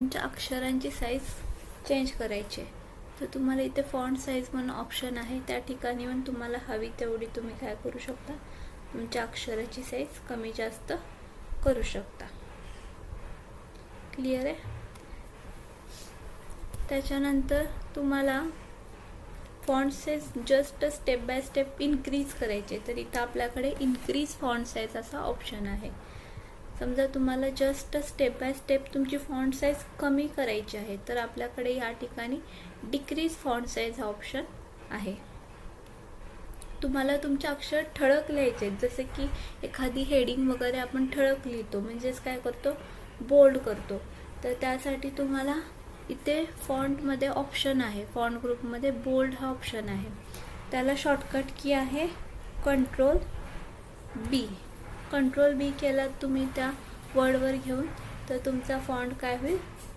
तुमच्या अक्षरांची size change करायची आहे. तर तुम्हाला इथे फॉन्ट साईज म्हणून ऑप्शन आहे, त्या ठिकाणी पण तुम्हाला हवी तेवढी तुम्ही काय करू शकता, तुमच्या अक्षराची साईज कमी जास्त करू शकता. क्लिअर आहे. त्याच्यानंतर तुम्हाला font size just step by step increase करायचे. तर इथं आपल्याकडे इन्क्रीज फॉन्ट साईज असा ऑप्शन आहे. समजा तुम्हाला जस्ट स्टेप बाय स्टेप तुमची फॉन्ट साईज कमी करायची आहे, तर आपल्याकडे या ठिकाणी डिक्रीज फॉन्ट साईज हा ऑप्शन आहे. तुम्हाला तुमचे अक्षर ठळक लिहायचे, जसे की एखादी हेडिंग वगैरे आपण ठळक लिहितो, म्हणजेच काय करतो, बोल्ड करतो. तर त्यासाठी तुम्हाला इथे फॉन्टमध्ये ऑप्शन आहे, फॉन्ट ग्रुपमध्ये बोल्ड हा ऑप्शन आहे. त्याला शॉर्टकट की आहे कंट्रोल बी केला तुम्ही त्या वर्डवर घेऊन, तर तुमचा फॉन्ट काय होईल,